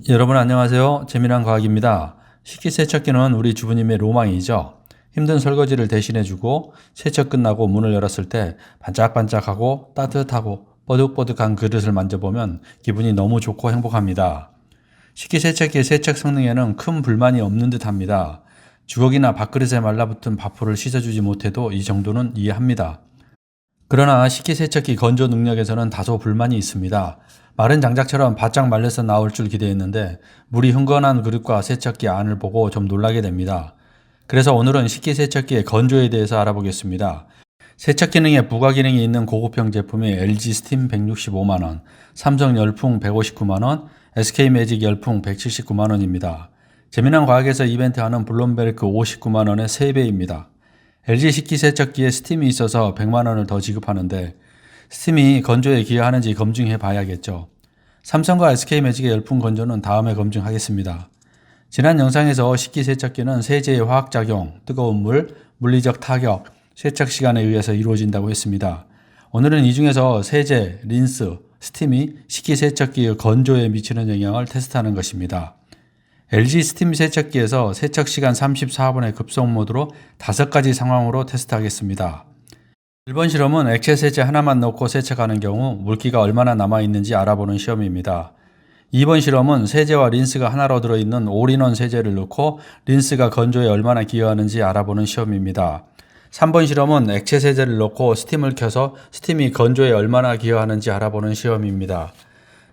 여러분 안녕하세요. 재미난 과학입니다. 식기세척기는 우리 주부님의 로망이죠. 힘든 설거지를 대신해주고 세척 끝나고 문을 열었을 때 반짝반짝하고 따뜻하고 뽀득뽀득한 그릇을 만져보면 기분이 너무 좋고 행복합니다. 식기세척기의 세척 성능에는 큰 불만이 없는 듯 합니다. 주걱이나 밥그릇에 말라붙은 밥풀을 씻어주지 못해도 이 정도는 이해합니다. 그러나 식기세척기 건조 능력에서는 다소 불만이 있습니다. 마른 장작처럼 바짝 말려서 나올 줄 기대했는데 물이 흥건한 그릇과 세척기 안을 보고 좀 놀라게 됩니다. 그래서 오늘은 식기세척기의 건조에 대해서 알아보겠습니다. 세척 기능에 부가 기능이 있는 고급형 제품이 LG 스팀 165만원, 삼성 열풍 159만원, SK 매직 열풍 179만원입니다. 재미난 과학에서 이벤트하는 블룸베르크 59만원의 3배입니다. LG 식기세척기에 스팀이 있어서 100만원을 더 지급하는데 스팀이 건조에 기여하는지 검증해 봐야겠죠. 삼성과 SK 매직의 열풍 건조는 다음에 검증하겠습니다. 지난 영상에서 식기세척기는 세제의 화학작용, 뜨거운 물, 물리적 타격, 세척 시간에 의해서 이루어진다고 했습니다. 오늘은 이 중에서 세제, 린스, 스팀이 식기세척기의 건조에 미치는 영향을 테스트하는 것입니다. LG 스팀 세척기에서 세척 시간 34분의 급속 모드로 5가지 상황으로 테스트하겠습니다. 1번 실험은 액체 세제 하나만 넣고 세척하는 경우 물기가 얼마나 남아있는지 알아보는 시험입니다. 2번 실험은 세제와 린스가 하나로 들어있는 올인원 세제를 넣고 린스가 건조에 얼마나 기여하는지 알아보는 시험입니다. 3번 실험은 액체 세제를 넣고 스팀을 켜서 스팀이 건조에 얼마나 기여하는지 알아보는 시험입니다.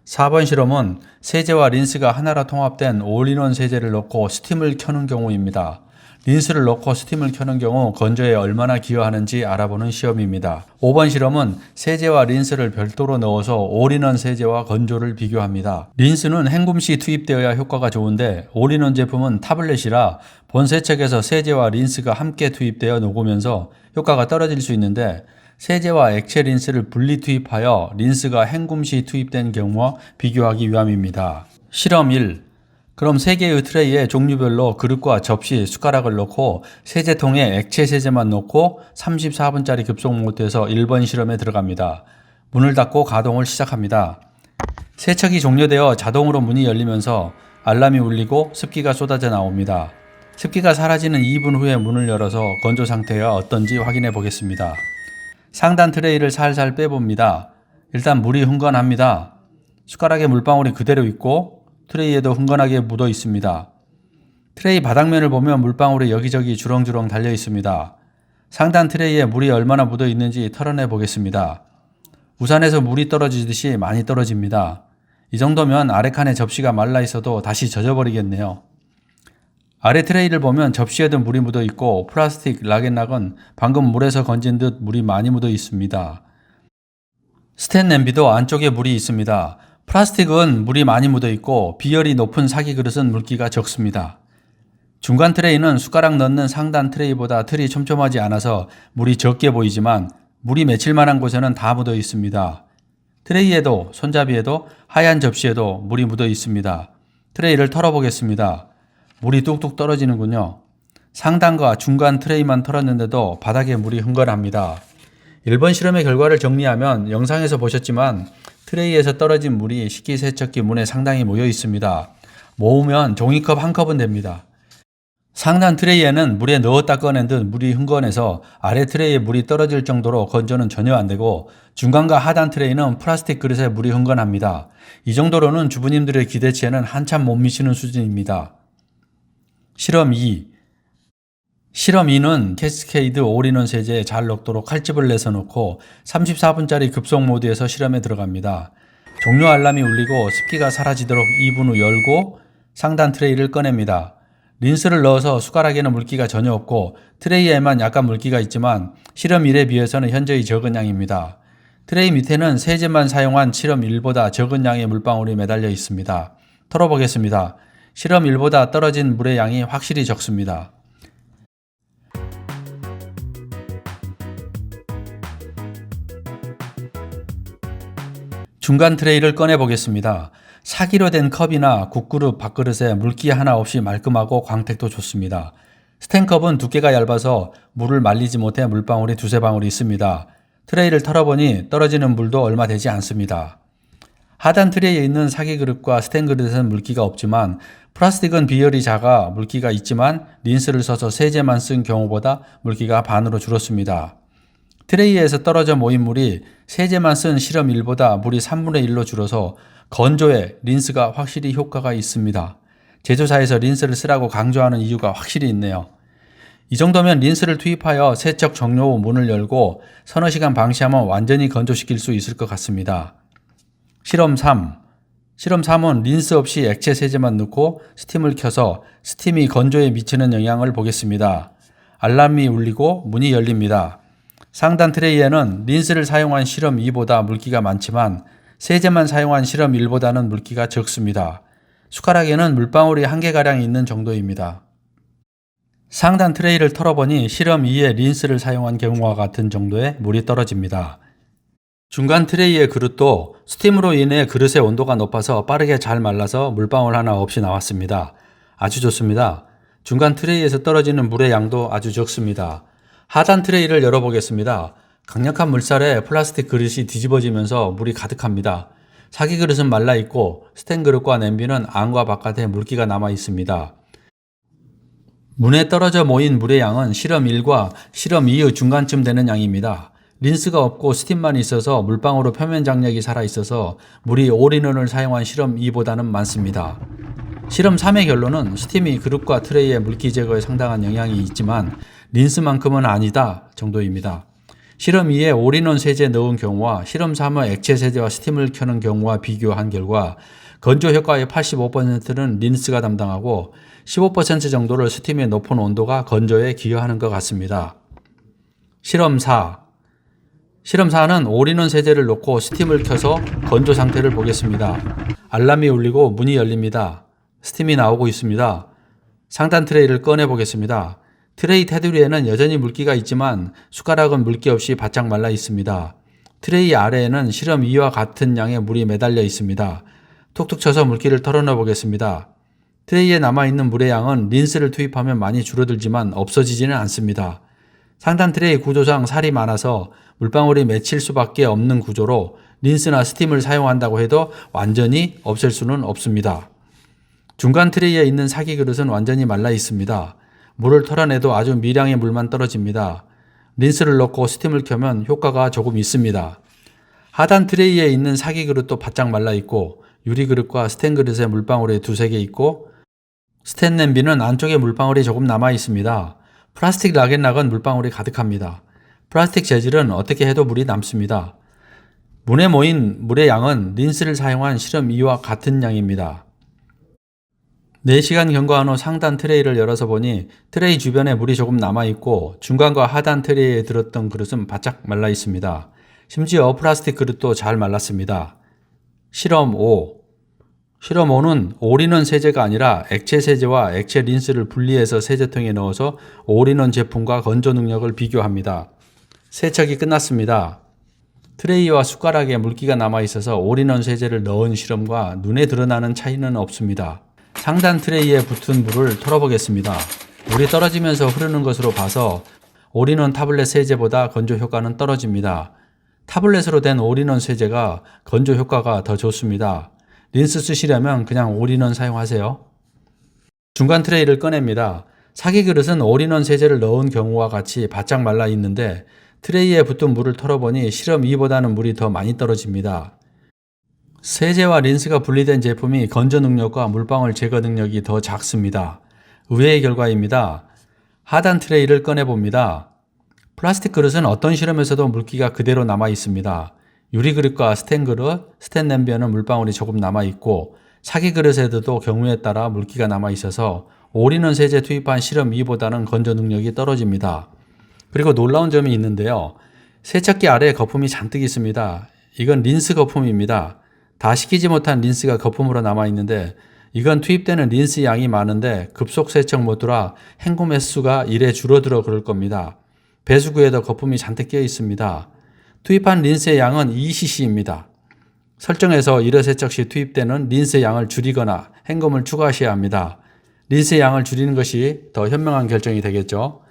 4번 실험은 세제와 린스가 하나로 통합된 올인원 세제를 넣고 스팀을 켜는 경우입니다. 린스를 넣고 스팀을 켜는 경우 건조에 얼마나 기여하는지 알아보는 시험입니다. 5번 실험은 세제와 린스를 별도로 넣어서 올인원 세제와 건조를 비교합니다. 린스는 헹굼시 투입되어야 효과가 좋은데 올인원 제품은 타블렛이라 본 세척에서 세제와 린스가 함께 투입되어 녹으면서 효과가 떨어질 수 있는데 세제와 액체 린스를 분리 투입하여 린스가 헹굼시 투입된 경우와 비교하기 위함입니다. 실험 1. 그럼 3개의 트레이에 종류별로 그릇과 접시, 숟가락을 넣고 세제통에 액체 세제만 넣고 34분짜리 급속 모드에서 1번 실험에 들어갑니다. 문을 닫고 가동을 시작합니다. 세척이 종료되어 자동으로 문이 열리면서 알람이 울리고 습기가 쏟아져 나옵니다. 습기가 사라지는 2분 후에 문을 열어서 건조 상태가 어떤지 확인해 보겠습니다. 상단 트레이를 살살 빼봅니다. 일단 물이 흥건합니다. 숟가락에 물방울이 그대로 있고 트레이에도 흥건하게 묻어 있습니다. 트레이 바닥면을 보면 물방울이 여기저기 주렁주렁 달려 있습니다. 상단 트레이에 물이 얼마나 묻어 있는지 털어내 보겠습니다. 우산에서 물이 떨어지듯이 많이 떨어집니다. 이 정도면 아래 칸에 접시가 말라 있어도 다시 젖어버리겠네요. 아래 트레이를 보면 접시에도 물이 묻어 있고 플라스틱 락앤락은 방금 물에서 건진 듯 물이 많이 묻어 있습니다. 스텐 냄비도 안쪽에 물이 있습니다. 플라스틱은 물이 많이 묻어 있고 비열이 높은 사기 그릇은 물기가 적습니다. 중간 트레이는 숟가락 넣는 상단 트레이보다 틀이 촘촘하지 않아서 물이 적게 보이지만 물이 맺힐 만한 곳에는 다 묻어 있습니다. 트레이에도 손잡이에도 하얀 접시에도 물이 묻어 있습니다. 트레이를 털어보겠습니다. 물이 뚝뚝 떨어지는군요. 상단과 중간 트레이만 털었는데도 바닥에 물이 흥건합니다. 1번 실험의 결과를 정리하면 영상에서 보셨지만 트레이에서 떨어진 물이 식기세척기 문에 상당히 모여 있습니다. 모으면 종이컵 한 컵은 됩니다. 상단 트레이에는 물에 넣었다 꺼낸 듯 물이 흥건해서 아래 트레이에 물이 떨어질 정도로 건조는 전혀 안 되고 중간과 하단 트레이는 플라스틱 그릇에 물이 흥건합니다. 이 정도로는 주부님들의 기대치에는 한참 못 미치는 수준입니다. 실험 2. 실험 2는 캐스케이드 올인원 세제에 잘 녹도록 칼집을 내서 놓고 34분짜리 급속 모드에서 실험에 들어갑니다. 종료 알람이 울리고 습기가 사라지도록 2분 후 열고 상단 트레이를 꺼냅니다. 린스를 넣어서 숟가락에는 물기가 전혀 없고 트레이에만 약간 물기가 있지만 실험 1에 비해서는 현저히 적은 양입니다. 트레이 밑에는 세제만 사용한 실험 1보다 적은 양의 물방울이 매달려 있습니다. 털어보겠습니다. 실험 1보다 떨어진 물의 양이 확실히 적습니다. 중간 트레이를 꺼내 보겠습니다. 사기로 된 컵이나 국그릇, 밥그릇에 물기 하나 없이 말끔하고 광택도 좋습니다. 스텐컵은 두께가 얇아서 물을 말리지 못해 물방울이 두세 방울이 있습니다. 트레이를 털어보니 떨어지는 물도 얼마 되지 않습니다. 하단 트레이에 있는 사기 그릇과 스텐 그릇에는 물기가 없지만 플라스틱은 비율이 작아 물기가 있지만 린스를 써서 세제만 쓴 경우보다 물기가 반으로 줄었습니다. 트레이에서 떨어져 모인 물이 세제만 쓴 실험 1보다 물이 3분의 1로 줄어서 건조에 린스가 확실히 효과가 있습니다. 제조사에서 린스를 쓰라고 강조하는 이유가 확실히 있네요. 이 정도면 린스를 투입하여 세척 종료 후 문을 열고 서너 시간 방치하면 완전히 건조시킬 수 있을 것 같습니다. 실험 3. 실험 3은 린스 없이 액체 세제만 넣고 스팀을 켜서 스팀이 건조에 미치는 영향을 보겠습니다. 알람이 울리고 문이 열립니다. 상단 트레이에는 린스를 사용한 실험 2보다 물기가 많지만 세제만 사용한 실험 1보다는 물기가 적습니다. 숟가락에는 물방울이 1개가량 있는 정도입니다. 상단 트레이를 털어보니 실험 2에 린스를 사용한 경우와 같은 정도의 물이 떨어집니다. 중간 트레이의 그릇도 스팀으로 인해 그릇의 온도가 높아서 빠르게 잘 말라서 물방울 하나 없이 나왔습니다. 아주 좋습니다. 중간 트레이에서 떨어지는 물의 양도 아주 적습니다. 하단 트레이를 열어보겠습니다. 강력한 물살에 플라스틱 그릇이 뒤집어지면서 물이 가득합니다. 사기 그릇은 말라 있고 스텐 그릇과 냄비는 안과 바깥에 물기가 남아 있습니다. 문에 떨어져 모인 물의 양은 실험 1과 실험 2의 중간쯤 되는 양입니다. 린스가 없고 스팀만 있어서 물방울의 표면 장력이 살아있어서 물이 올인원을 사용한 실험 2보다는 많습니다. 실험 3의 결론은 스팀이 그릇과 트레이의 물기 제거에 상당한 영향이 있지만 린스만큼은 아니다 정도입니다. 실험 2에 올인원 세제 넣은 경우와 실험 3의 액체 세제와 스팀을 켜는 경우와 비교한 결과 건조 효과의 85%는 린스가 담당하고 15% 정도를 스팀의 높은 온도가 건조에 기여하는 것 같습니다. 실험 4. 실험 4는 올인원 세제를 넣고 스팀을 켜서 건조 상태를 보겠습니다. 알람이 울리고 문이 열립니다. 스팀이 나오고 있습니다. 상단 트레이를 꺼내 보겠습니다. 트레이 테두리에는 여전히 물기가 있지만 숟가락은 물기 없이 바짝 말라 있습니다. 트레이 아래에는 실험 2와 같은 양의 물이 매달려 있습니다. 툭툭 쳐서 물기를 털어넣어 보겠습니다. 트레이에 남아있는 물의 양은 린스를 투입하면 많이 줄어들지만 없어지지는 않습니다. 상단 트레이 구조상 살이 많아서 물방울이 맺힐 수밖에 없는 구조로 린스나 스팀을 사용한다고 해도 완전히 없앨 수는 없습니다. 중간 트레이에 있는 사기 그릇은 완전히 말라 있습니다. 물을 털어내도 아주 미량의 물만 떨어집니다. 린스를 넣고 스팀을 켜면 효과가 조금 있습니다. 하단 트레이에 있는 사기 그릇도 바짝 말라 있고 유리 그릇과 스텐 그릇에 물방울이 2-3개 있고 스텐 냄비는 안쪽에 물방울이 조금 남아 있습니다. 플라스틱 락앤락은 물방울이 가득합니다. 플라스틱 재질은 어떻게 해도 물이 남습니다. 문에 모인 물의 양은 린스를 사용한 실험 2와 같은 양입니다. 4시간 경과한 후 상단 트레이를 열어서 보니 트레이 주변에 물이 조금 남아있고 중간과 하단 트레이에 들었던 그릇은 바짝 말라 있습니다. 심지어 플라스틱 그릇도 잘 말랐습니다. 실험 5. 실험 5는 올인원 세제가 아니라 액체 세제와 액체 린스를 분리해서 세제통에 넣어서 올인원 제품과 건조 능력을 비교합니다. 세척이 끝났습니다. 트레이와 숟가락에 물기가 남아있어서 올인원 세제를 넣은 실험과 눈에 드러나는 차이는 없습니다. 상단 트레이에 붙은 물을 털어보겠습니다. 물이 떨어지면서 흐르는 것으로 봐서 올인원 타블렛 세제보다 건조 효과는 떨어집니다. 타블렛으로 된 올인원 세제가 건조 효과가 더 좋습니다. 린스 쓰시려면 그냥 올인원 사용하세요. 중간 트레이를 꺼냅니다. 사기 그릇은 올인원 세제를 넣은 경우와 같이 바짝 말라 있는데 트레이에 붙은 물을 털어보니 실험 2보다는 물이 더 많이 떨어집니다. 세제와 린스가 분리된 제품이 건조 능력과 물방울 제거 능력이 더 작습니다. 의외의 결과입니다. 하단 트레이를 꺼내봅니다. 플라스틱 그릇은 어떤 실험에서도 물기가 그대로 남아 있습니다. 유리 그릇과 스텐 그릇, 스텐 냄비에는 물방울이 조금 남아 있고 사기 그릇에도 경우에 따라 물기가 남아 있어서 올인원 세제 투입한 실험 2보다는 건조 능력이 떨어집니다. 그리고 놀라운 점이 있는데요. 세척기 아래에 거품이 잔뜩 있습니다. 이건 린스 거품입니다. 다 식히지 못한 린스가 거품으로 남아 있는데 이건 투입되는 린스 양이 많은데 급속 세척 모드라 헹굼 횟수가 1에 줄어들어 그럴 겁니다. 배수구에도 거품이 잔뜩 끼어 있습니다. 투입한 린스의 양은 2cc입니다. 설정에서 1회 세척 시 투입되는 린스의 양을 줄이거나 헹굼을 추가하셔야 합니다. 린스의 양을 줄이는 것이 더 현명한 결정이 되겠죠.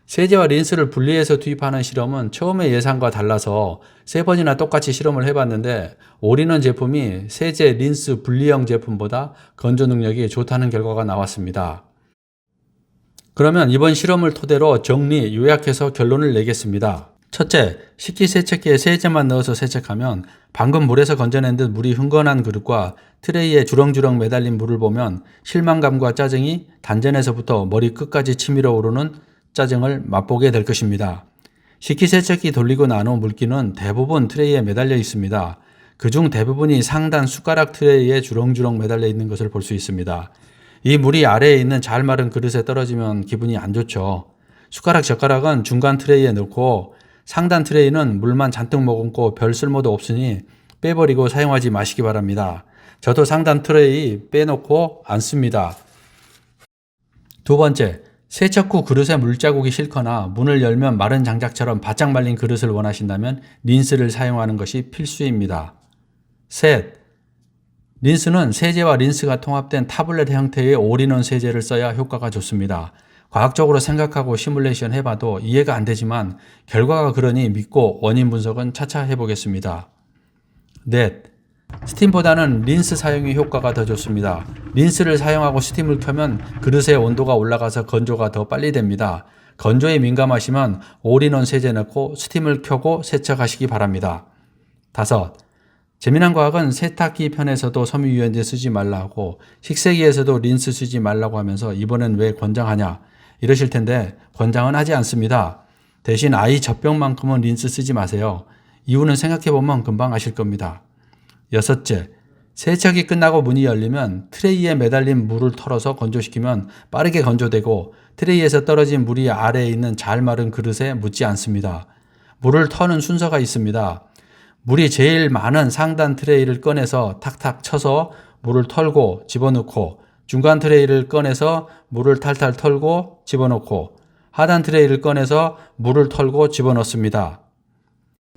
세제와 린스를 분리해서 투입하는 실험은 처음의 예상과 달라서 3번이나 똑같이 실험을 해봤는데 올인원 제품이 세제, 린스 분리형 제품보다 건조 능력이 좋다는 결과가 나왔습니다. 그러면 이번 실험을 토대로 정리, 요약해서 결론을 내겠습니다. 첫째, 식기세척기에 세제만 넣어서 세척하면 방금 물에서 건져낸 듯 물이 흥건한 그릇과 트레이에 주렁주렁 매달린 물을 보면 실망감과 짜증이 단전에서부터 머리 끝까지 치밀어 오르는 짜증을 맛보게 될 것입니다. 식기세척기 돌리고 난 후 물기는 대부분 트레이에 매달려 있습니다. 그중 대부분이 상단 숟가락 트레이에 주렁주렁 매달려 있는 것을 볼 수 있습니다. 이 물이 아래에 있는 잘 마른 그릇에 떨어지면 기분이 안 좋죠. 젓가락은 중간 트레이에 넣고 상단 트레이는 물만 잔뜩 머금고 별 쓸모도 없으니 빼버리고 사용하지 마시기 바랍니다. 저도 상단 트레이 빼놓고 안 씁니다. 두 번째, 세척 후 그릇에 물자국이 싫거나 문을 열면 마른 장작처럼 바짝 말린 그릇을 원하신다면 린스를 사용하는 것이 필수입니다. 셋, 린스는 세제와 린스가 통합된 타블렛 형태의 올인원 세제를 써야 효과가 좋습니다. 과학적으로 생각하고 시뮬레이션 해봐도 이해가 안 되지만 결과가 그러니 믿고 원인 분석은 차차 해보겠습니다. 넷, 스팀보다는 린스 사용이 효과가 더 좋습니다. 린스를 사용하고 스팀을 켜면 그릇의 온도가 올라가서 건조가 더 빨리 됩니다. 건조에 민감하시면 올인원 세제 넣고 스팀을 켜고 세척하시기 바랍니다. 다섯, 재미난 과학은 세탁기 편에서도 섬유유연제 쓰지 말라고 식세기에서도 린스 쓰지 말라고 하면서 이번엔 왜 권장하냐 이러실 텐데 권장은 하지 않습니다. 대신 아이 젖병만큼은 린스 쓰지 마세요. 이유는 생각해보면 금방 아실 겁니다. 여섯째, 세척이 끝나고 문이 열리면 트레이에 매달린 물을 털어서 건조시키면 빠르게 건조되고 트레이에서 떨어진 물이 아래에 있는 잘 마른 그릇에 묻지 않습니다. 물을 터는 순서가 있습니다. 물이 제일 많은 상단 트레이를 꺼내서 탁탁 쳐서 물을 털고 집어넣고 중간 트레이를 꺼내서 물을 탈탈 털고 집어넣고 하단 트레이를 꺼내서 물을 털고 집어넣습니다.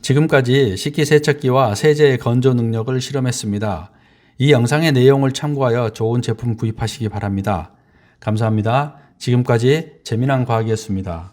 지금까지 식기세척기와 세제의 건조 능력을 실험했습니다. 이 영상의 내용을 참고하여 좋은 제품 구입하시기 바랍니다. 감사합니다. 지금까지 재미난 과학이었습니다.